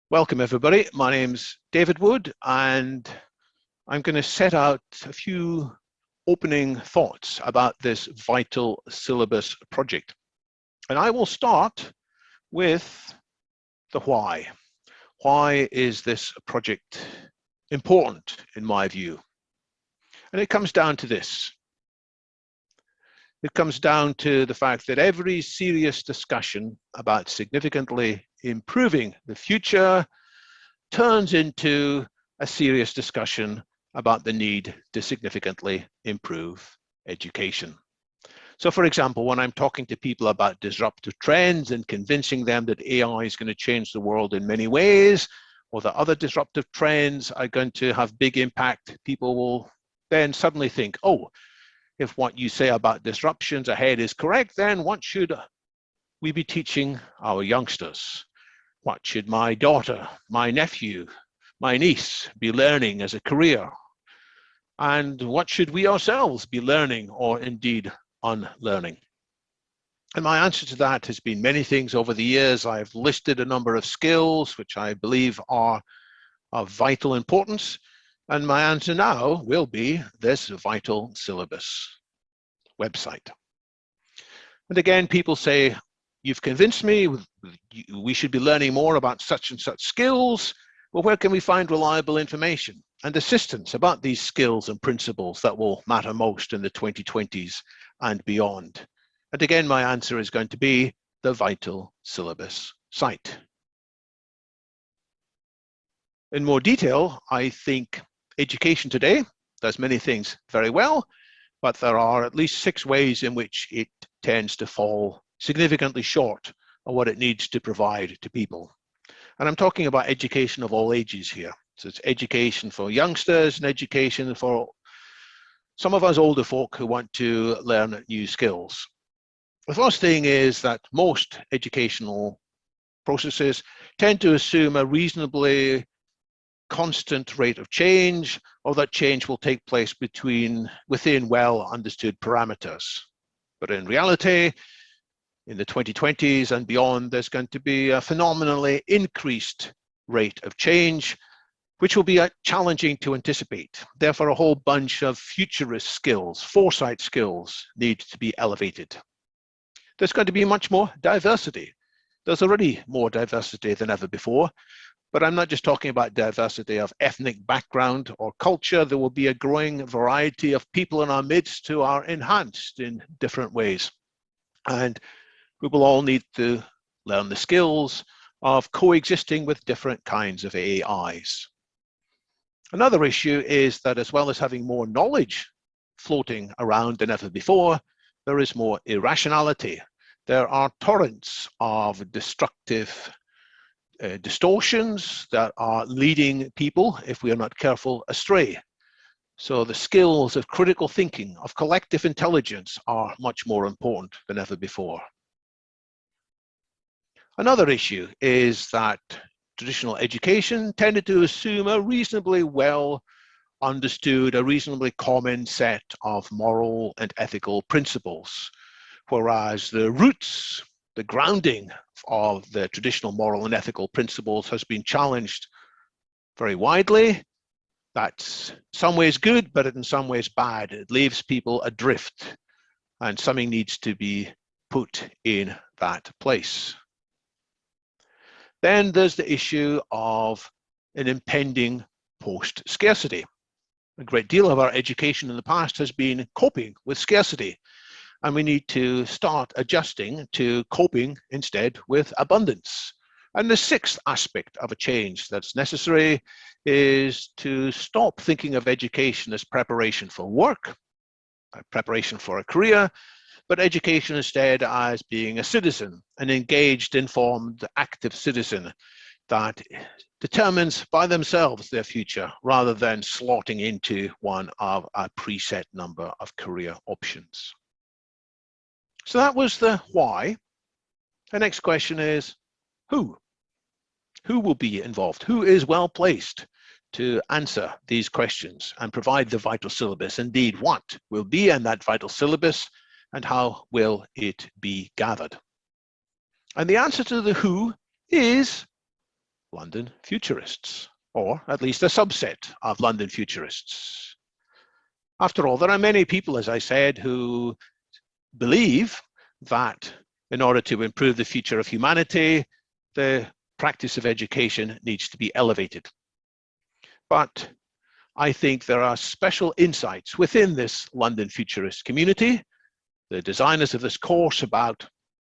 Welcome everybody, my name's David Wood and I'm going to set out a few opening thoughts about this vital syllabus project. And I will start with the why. Why is this project important in my view? And it comes down to this. It comes down to the fact that every serious discussion about significantly improving the future turns into a serious discussion about the need to significantly improve education. So for example, when I'm talking to people about disruptive trends and convincing them that AI is going to change the world in many ways, or that other disruptive trends are going to have big impact, people will then suddenly think, oh, if what you say about disruptions ahead is correct, then what should we be teaching our youngsters? What should my daughter, my nephew, my niece be learning as a career? And what should we ourselves be learning or indeed unlearning? And my answer to that has been many things over the years. I've listed a number of skills which I believe are of vital importance. And my answer now will be this vital syllabus website. And again, people say, you've convinced me, we should be learning more about such and such skills. Well, where can we find reliable information and assistance about these skills and principles that will matter most in the 2020s and beyond? And again, my answer is going to be the vital syllabus site. In more detail, I think education today does many things very well, but there are at least 6 ways in which it tends to fall significantly short of what it needs to provide to people. And I'm talking about education of all ages here. So it's education for youngsters and education for some of us older folk who want to learn new skills. The first thing is that most educational processes tend to assume a reasonably constant rate of change, or that change will take place within well understood parameters. But in reality, in the 2020s and beyond, there's going to be a phenomenally increased rate of change, which will be challenging to anticipate. Therefore, a whole bunch of futurist skills, foresight skills, need to be elevated. There's going to be much more diversity. There's already more diversity than ever before, but I'm not just talking about diversity of ethnic background or culture. There will be a growing variety of people in our midst who are enhanced in different ways. And we will all need to learn the skills of coexisting with different kinds of AIs. Another issue is that as well as having more knowledge floating around than ever before, there is more irrationality. There are torrents of destructive distortions that are leading people, if we are not careful, astray. So the skills of critical thinking, of collective intelligence, are much more important than ever before. Another issue is that traditional education tended to assume a reasonably well understood, a reasonably common set of moral and ethical principles, whereas the roots, the grounding of the traditional moral and ethical principles has been challenged very widely. That's in some ways good, but in some ways bad. It leaves people adrift, and something needs to be put in that place. Then there's the issue of an impending post-scarcity. A great deal of our education in the past has been coping with scarcity, and we need to start adjusting to coping instead with abundance. And the 6th aspect of a change that's necessary is to stop thinking of education as preparation for work, preparation for a career, but education instead as being a citizen, an engaged, informed, active citizen that determines by themselves their future rather than slotting into one of a preset number of career options. So that was the why. The next question is who? Who will be involved? Who is well placed to answer these questions and provide the vital syllabus? Indeed, what will be in that vital syllabus and how will it be gathered? And the answer to the who is London Futurists, or at least a subset of London Futurists. After all, there are many people, as I said, who believe that in order to improve the future of humanity, the practice of education needs to be elevated. But I think there are special insights within this London Futurist community, the designers of this course, about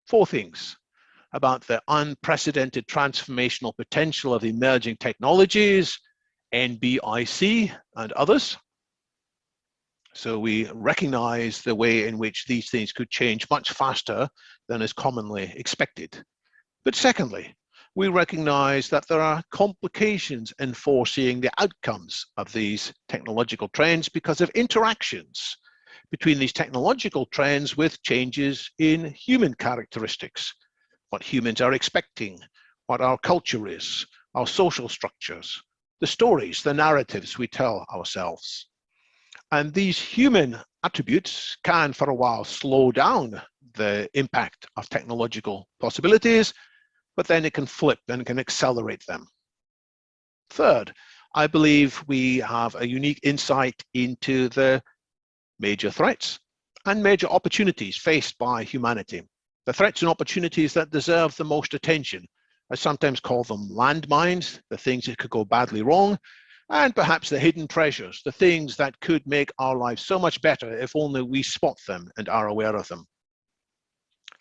four things: about the unprecedented transformational potential of emerging technologies, NBIC, and others. So we recognize the way in which these things could change much faster than is commonly expected. But secondly, we recognize that there are complications in foreseeing the outcomes of these technological trends because of interactions between these technological trends with changes in human characteristics, what humans are expecting, what our culture is, our social structures, the stories, the narratives we tell ourselves. And these human attributes can, for a while, slow down the impact of technological possibilities, but then it can flip and can accelerate them. Third, I believe we have a unique insight into the major threats and major opportunities faced by humanity. The threats and opportunities that deserve the most attention. I sometimes call them landmines, the things that could go badly wrong, and perhaps the hidden treasures, the things that could make our lives so much better if only we spot them and are aware of them.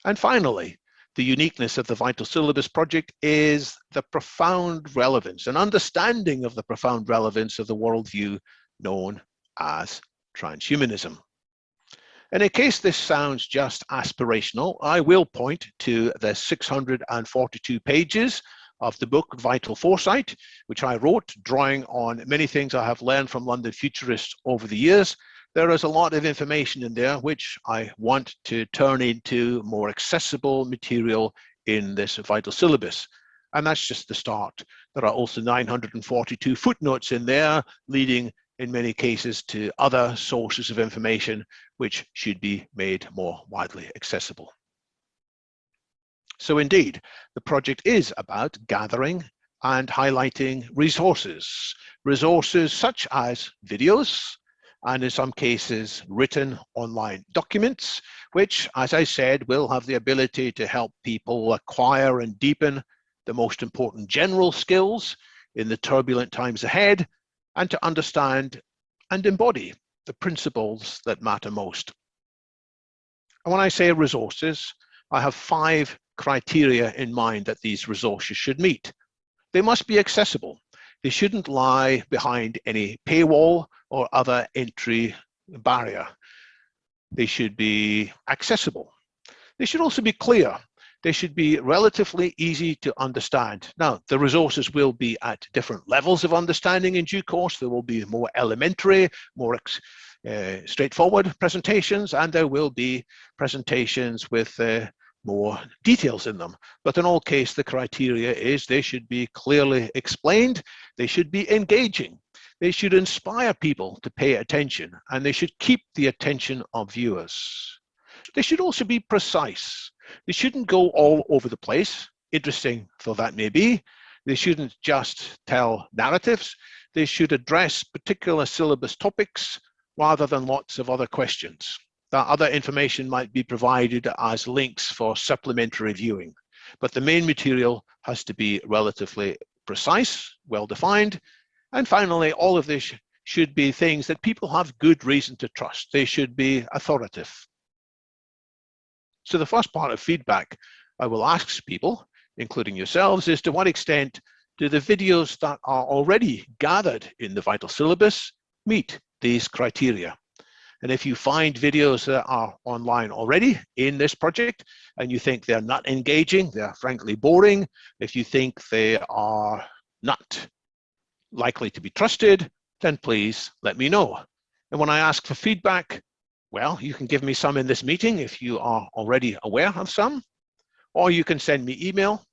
And finally, the uniqueness of the Vital Syllabus project is the profound relevance, an understanding of the profound relevance of the worldview known as transhumanism. And in case this sounds just aspirational, I will point to the 642 pages of the book Vital Foresight, which I wrote, drawing on many things I have learned from London Futurists over the years. There is a lot of information in there which I want to turn into more accessible material in this Vital Syllabus. And that's just the start. There are also 942 footnotes in there, leading in many cases to other sources of information which should be made more widely accessible. So indeed, the project is about gathering and highlighting resources such as videos, and in some cases, written online documents, which, as I said, will have the ability to help people acquire and deepen the most important general skills in the turbulent times ahead, and to understand and embody the principles that matter most. And when I say resources, I have 5 criteria in mind that these resources should meet. They must be accessible. They shouldn't lie behind any paywall or other entry barrier. They should be accessible. They should also be clear. They should be relatively easy to understand. Now, the resources will be at different levels of understanding in due course. There will be more elementary, more straightforward presentations, and there will be presentations with more details in them. But in all cases, the criteria is they should be clearly explained, they should be engaging, they should inspire people to pay attention, and they should keep the attention of viewers. They should also be precise. They shouldn't go all over the place, interesting though that may be. They shouldn't just tell narratives. They should address particular syllabus topics rather than lots of other questions. That other information might be provided as links for supplementary viewing, but the main material has to be relatively precise, well-defined, and finally, all of this should be things that people have good reason to trust. They should be authoritative. So the first part of feedback I will ask people, including yourselves, is to what extent do the videos that are already gathered in the Vital Syllabus meet these criteria? And if you find videos that are online already in this project and you think they're not engaging, they're frankly boring, if you think they are not likely to be trusted, then please let me know. And when I ask for feedback, well, you can give me some in this meeting if you are already aware of some, or you can send me email,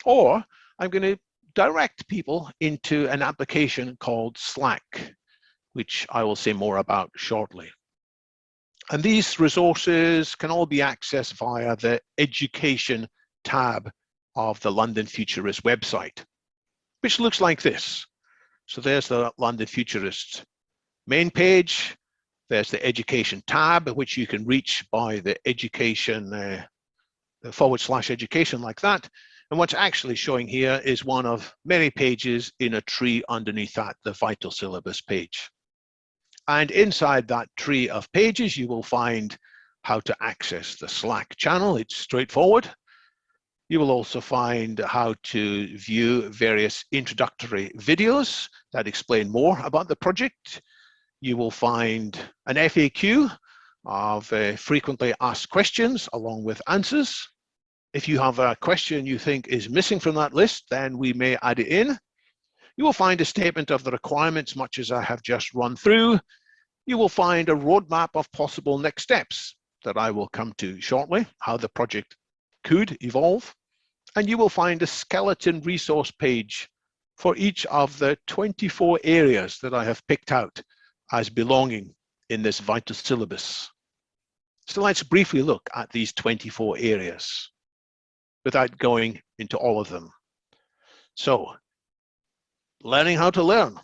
or I'm going to direct people into an application called Slack, which I will say more about shortly. And these resources can all be accessed via the Education tab of the London Futurist website. which looks like this. So there's the London Futurists main page. There's the education tab, which you can reach by the education /education like that. And what's actually showing here is one of many pages in a tree underneath that, the vital syllabus page. And inside that tree of pages, you will find how to access the Slack channel. It's straightforward. You will also find how to view various introductory videos that explain more about the project. You will find an FAQ of frequently asked questions along with answers. If you have a question you think is missing from that list, then we may add it in. You will find a statement of the requirements, much as I have just run through. You will find a roadmap of possible next steps that I will come to shortly, how the project could evolve. And you will find a skeleton resource page for each of the 24 areas that I have picked out as belonging in this vital syllabus. So let's briefly look at these 24 areas without going into all of them. So, learning how to learn.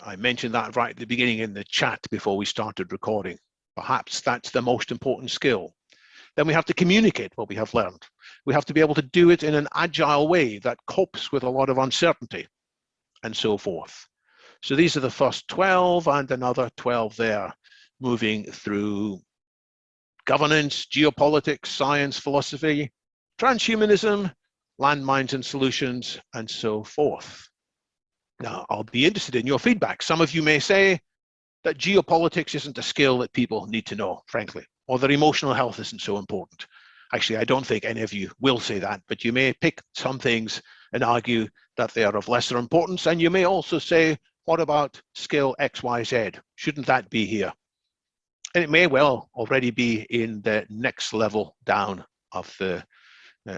I mentioned that right at the beginning in the chat before we started recording. Perhaps that's the most important skill. Then we have to communicate what we have learned. We have to be able to do it in an agile way that copes with a lot of uncertainty and so forth. So these are the first 12 and another 12 there, moving through governance, geopolitics, science, philosophy, transhumanism, landmines and solutions, and so forth. Now, I'll be interested in your feedback. Some of you may say that geopolitics isn't a skill that people need to know, frankly, or that emotional health isn't so important. Actually, I don't think any of you will say that, but you may pick some things and argue that they are of lesser importance, and you may also say, what about skill XYZ? Shouldn't that be here? And it may well already be in the next level down of the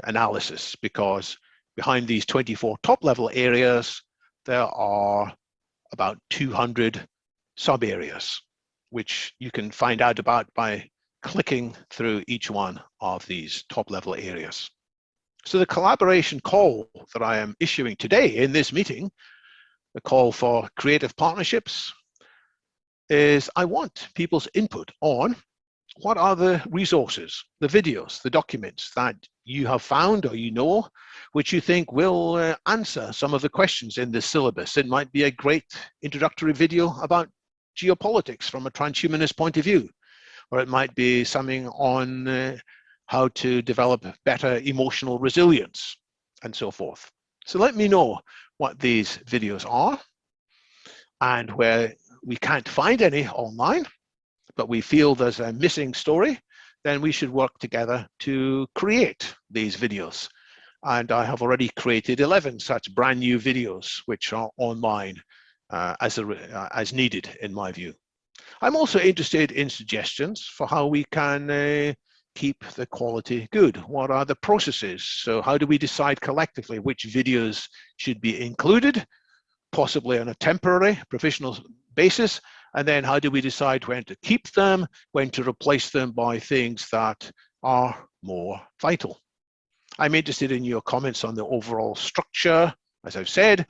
analysis, because behind these 24 top level areas, there are about 200 sub areas, which you can find out about by clicking through each one of these top level areas. So the collaboration call that I am issuing today in this meeting, the call for creative partnerships, is I want people's input on what are the resources, the videos, the documents that you have found or you know, which you think will answer some of the questions in this syllabus. It might be a great introductory video about geopolitics from a transhumanist point of view, or it might be something on how to develop better emotional resilience and so forth. So let me know what these videos are, and where we can't find any online, but we feel there's a missing story, then we should work together to create these videos. And I have already created 11 such brand new videos, which are online as needed, in my view. I'm also interested in suggestions for how we can keep the quality good. What are the processes? So how do we decide collectively which videos should be included, possibly on a temporary, provisional basis? And then how do we decide when to keep them, when to replace them by things that are more vital? I'm interested in your comments on the overall structure. As I've said,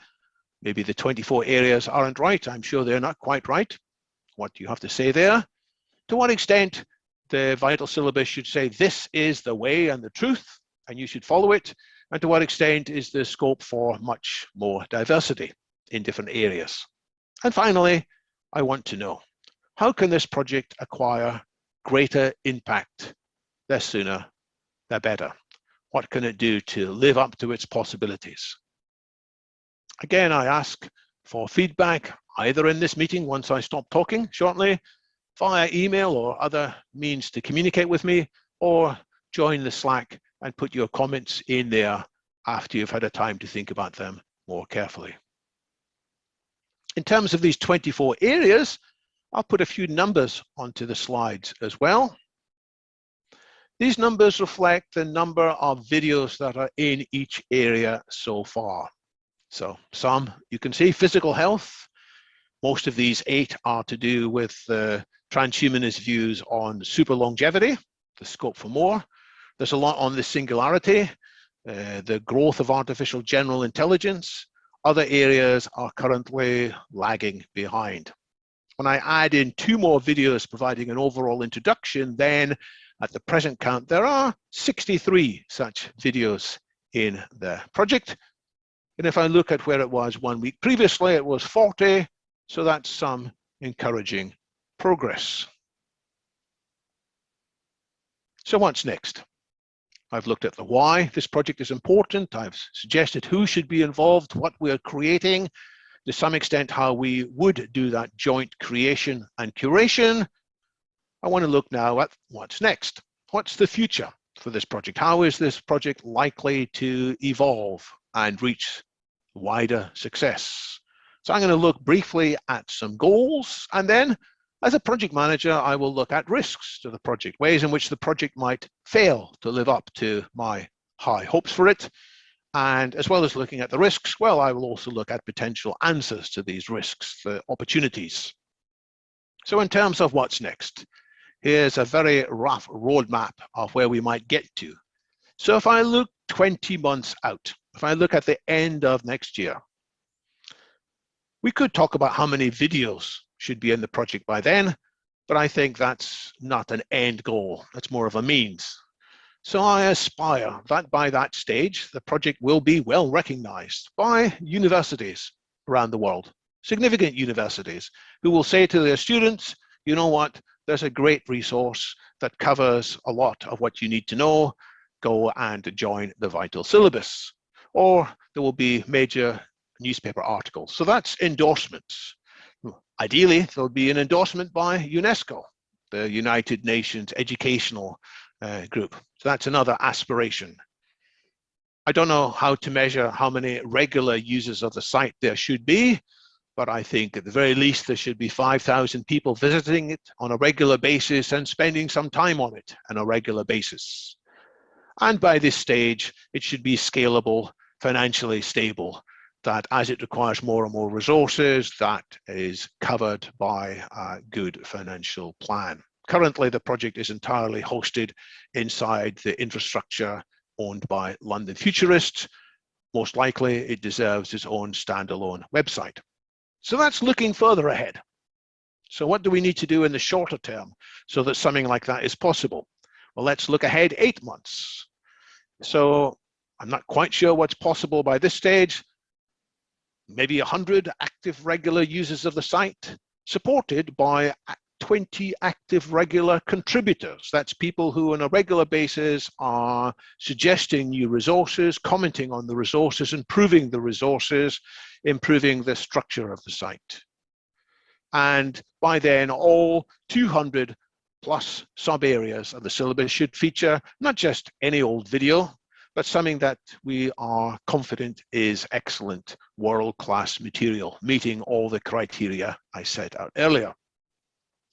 maybe the 24 areas aren't right. I'm sure they're not quite right. What do you have to say there? To what extent the vital syllabus should say this is the way and the truth, and you should follow it, and to what extent is there scope for much more diversity in different areas? And finally, I want to know, how can this project acquire greater impact? The sooner, the better. What can it do to live up to its possibilities? Again, I ask for feedback, either in this meeting once I stop talking shortly, via email or other means to communicate with me, or join the Slack and put your comments in there after you've had a time to think about them more carefully. In terms of these 24 areas, I'll put a few numbers onto the slides as well. These numbers reflect the number of videos that are in each area so far. So some, you can see, physical health. Most of these 8 are to do with transhumanist views on super longevity, the scope for more. There's a lot on the singularity, the growth of artificial general intelligence, Other areas are currently lagging behind. When I add in 2 more videos providing an overall introduction, then at the present count, there are 63 such videos in the project. And if I look at where it was 1 week previously, it was 40. So that's some encouraging progress. So what's next? I've looked at the why this project is important. I've suggested who should be involved, what we're creating, to some extent how we would do that joint creation and curation. I want to look now at what's next. What's the future for this project? How is this project likely to evolve and reach wider success? So I'm going to look briefly at some goals, and then as a project manager, I will look at risks to the project, ways in which the project might fail to live up to my high hopes for it. And as well as looking at the risks, well, I will also look at potential answers to these risks, the opportunities. So in terms of what's next, here's a very rough roadmap of where we might get to. So if I look 20 months out, if I look at the end of next year, we could talk about how many videos should be in the project by then, but I think that's not an end goal. That's more of a means. So I aspire that by that stage, the project will be well recognized by universities around the world, significant universities, who will say to their students, you know what, there's a great resource that covers a lot of what you need to know. Go and join the Vital Syllabus. Or there will be major newspaper articles. So that's endorsements. Ideally, there'll be an endorsement by UNESCO, the United Nations Educational Group. So that's another aspiration. I don't know how to measure how many regular users of the site there should be, but I think at the very least there should be 5,000 people visiting it on a regular basis and spending some time on it on a regular basis. And by this stage, it should be scalable, financially stable, that as it requires more and more resources, that is covered by a good financial plan. Currently, the project is entirely hosted inside the infrastructure owned by London Futurists. Most likely, it deserves its own standalone website. So that's looking further ahead. So what do we need to do in the shorter term so that something like that is possible? Well, let's look ahead 8 months. So I'm not quite sure what's possible by this stage. Maybe 100 active regular users of the site, supported by 20 active regular contributors. That's people who on a regular basis are suggesting new resources, commenting on the resources, improving the resources, improving the structure of the site. And by then, all 200 plus sub-areas of the syllabus should feature not just any old video, but something that we are confident is excellent, world-class material, meeting all the criteria I set out earlier.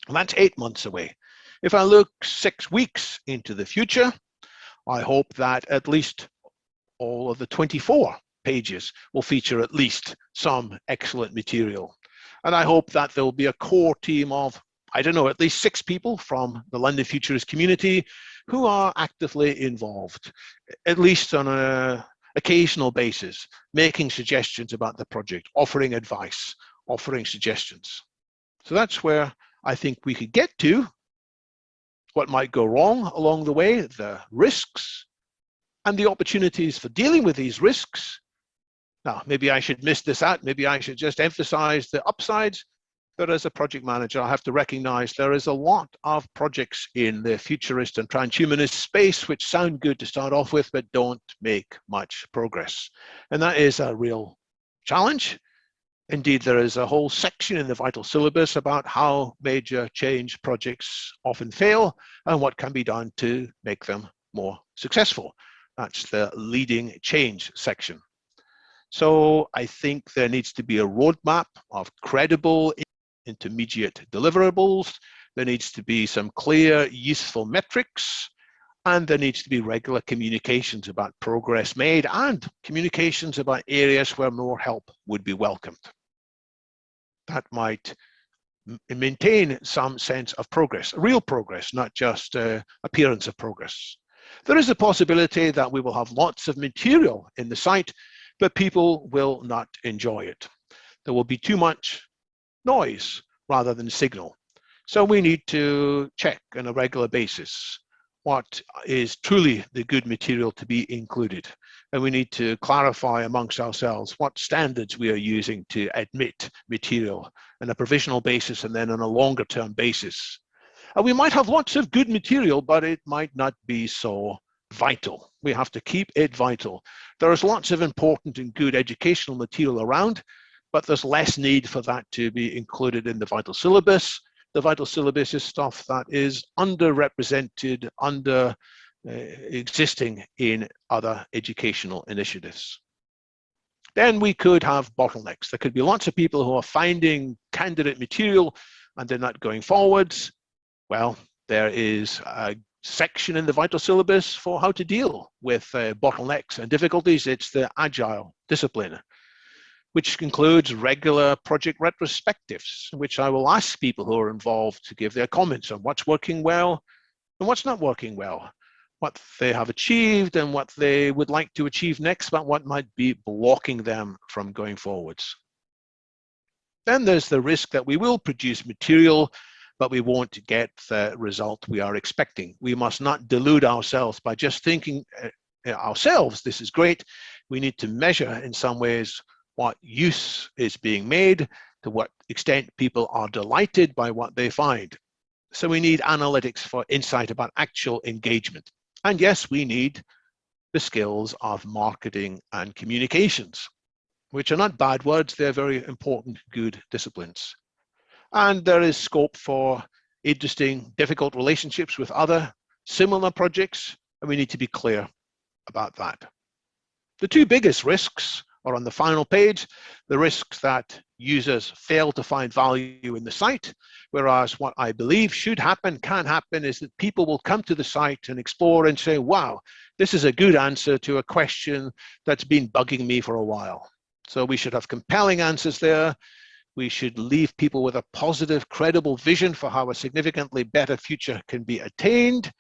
And that's 8 months away. If I look 6 weeks into the future, I hope that at least all of the 24 pages will feature at least some excellent material. And I hope that there will be a core team of, I don't know, at least 6 people from the London Futurist community who are actively involved, at least on an occasional basis, making suggestions about the project, offering advice, offering suggestions. So that's where I think we could get to. What might go wrong along the way, the risks and the opportunities for dealing with these risks. Now, maybe I should miss this out. Maybe I should just emphasize the upsides. But as a project manager, I have to recognize there is a lot of projects in the futurist and transhumanist space which sound good to start off with, but don't make much progress. And that is a real challenge. Indeed, there is a whole section in the Vital Syllabus about how major change projects often fail and what can be done to make them more successful. That's the leading change section. So I think there needs to be a roadmap of credible intermediate deliverables. There needs to be some clear, useful metrics, and there needs to be regular communications about progress made and communications about areas where more help would be welcomed. That might maintain some sense of progress, real progress, not just appearance of progress. There is a possibility that we will have lots of material in the site, but people will not enjoy it. There will be too much noise rather than signal. So we need to check on a regular basis what is truly the good material to be included. And we need to clarify amongst ourselves what standards we are using to admit material on a provisional basis and then on a longer term basis. And we might have lots of good material, but it might not be so vital. We have to keep it vital. There is lots of important and good educational material around, but there's less need for that to be included in the vital syllabus. The vital syllabus is stuff that is underrepresented, existing in other educational initiatives. Then we could have bottlenecks. There could be lots of people who are finding candidate material and they're not going forwards. Well, there is a section in the vital syllabus for how to deal with bottlenecks and difficulties. It's the agile discipline, which includes regular project retrospectives, in which I will ask people who are involved to give their comments on what's working well and what's not working well, what they have achieved and what they would like to achieve next, but what might be blocking them from going forwards. Then there's the risk that we will produce material, but we won't get the result we are expecting. We must not delude ourselves by just thinking ourselves, this is great. We need to measure in some ways what use is being made, to what extent people are delighted by what they find. So we need analytics for insight about actual engagement. And yes, we need the skills of marketing and communications, which are not bad words, they're very important, good disciplines. And there is scope for interesting, difficult relationships with other similar projects, and we need to be clear about that. The two biggest risks are on the final page, the risks that users fail to find value in the site, whereas what I believe should happen, can happen, is that people will come to the site and explore and say, wow, this is a good answer to a question that's been bugging me for a while. So we should have compelling answers there. We should leave people with a positive, credible vision for how a significantly better future can be attained.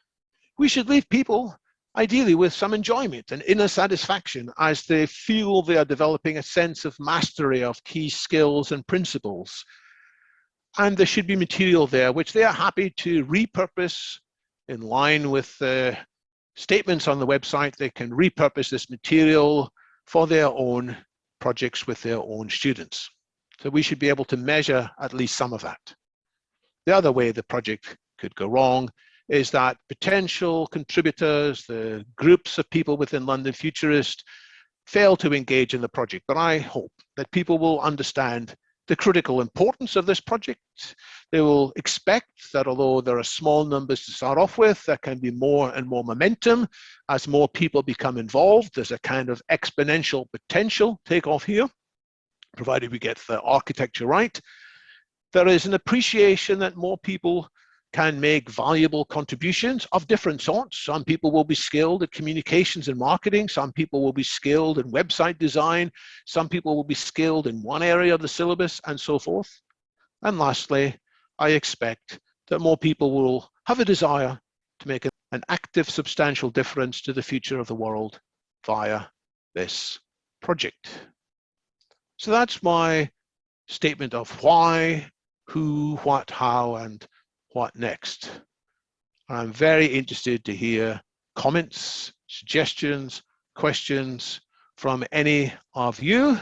We should leave people ideally with some enjoyment and inner satisfaction as they feel they are developing a sense of mastery of key skills and principles. And there should be material there which they are happy to repurpose in line with the statements on the website. They can repurpose this material for their own projects with their own students. So we should be able to measure at least some of that. The other way the project could go wrong is that potential contributors, the groups of people within London Futurists, fail to engage in the project. But I hope that people will understand the critical importance of this project. They will expect that although there are small numbers to start off with, there can be more and more momentum as more people become involved. There's a kind of exponential potential takeoff here, provided we get the architecture right. There is an appreciation that more people can make valuable contributions of different sorts. Some people will be skilled at communications and marketing. Some people will be skilled in website design. Some people will be skilled in one area of the syllabus and so forth. And lastly, I expect that more people will have a desire to make an active, substantial difference to the future of the world via this project. So that's my statement of why, who, what, how, and what next. I'm very interested to hear comments, suggestions, questions from any of you.